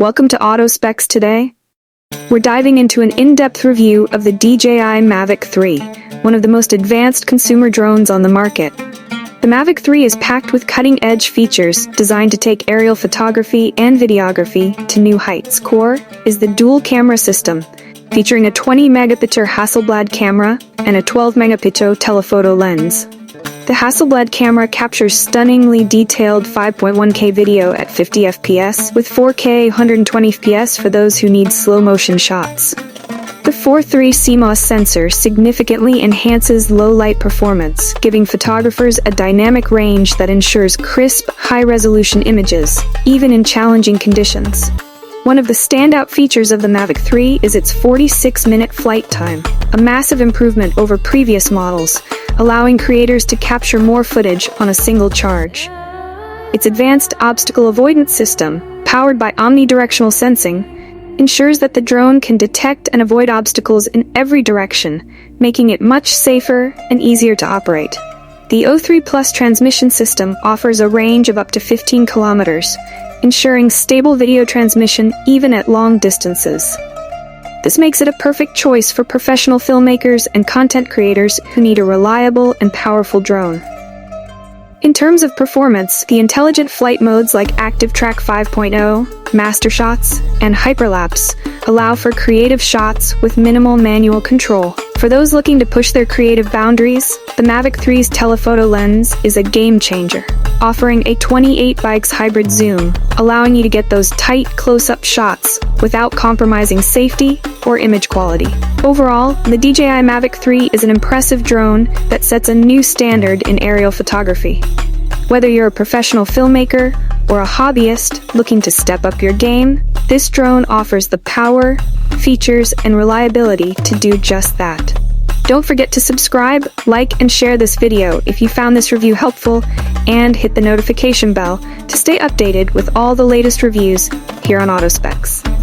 Welcome to Auto Specs today. We're diving into an in-depth review of the DJI Mavic 3, one of the most advanced consumer drones on the market. The Mavic 3 is packed with cutting-edge features designed to take aerial photography and videography to new heights. Core is the dual-camera system, featuring a 20-megapixel Hasselblad camera and a 12-megapixel telephoto lens. The Hasselblad camera captures stunningly detailed 5.1K video at 50 fps with 4K 120 fps for those who need slow-motion shots. The 4.3 CMOS sensor significantly enhances low-light performance, giving photographers a dynamic range that ensures crisp, high-resolution images, even in challenging conditions. One of the standout features of the Mavic 3 is its 46-minute flight time, a massive improvement over previous models, allowing creators to capture more footage on a single charge. Its advanced obstacle avoidance system, powered by omnidirectional sensing, ensures that the drone can detect and avoid obstacles in every direction, making it much safer and easier to operate. The O3 Plus transmission system offers a range of up to 15 kilometers, ensuring stable video transmission even at long distances. This makes it a perfect choice for professional filmmakers and content creators who need a reliable and powerful drone. In terms of performance, the intelligent flight modes like ActiveTrack 5.0, Master Shots, and Hyperlapse allow for creative shots with minimal manual control. For those looking to push their creative boundaries, the Mavic 3's telephoto lens is a game changer, offering a 28x hybrid zoom, allowing you to get those tight close-up shots without compromising safety or image quality. Overall, the DJI Mavic 3 is an impressive drone that sets a new standard in aerial photography. Whether you're a professional filmmaker or a hobbyist looking to step up your game, this drone offers the power, features, and reliability to do just that. Don't forget to subscribe, like, and share this video if you found this review helpful, and hit the notification bell to stay updated with all the latest reviews here on AutoSpecs.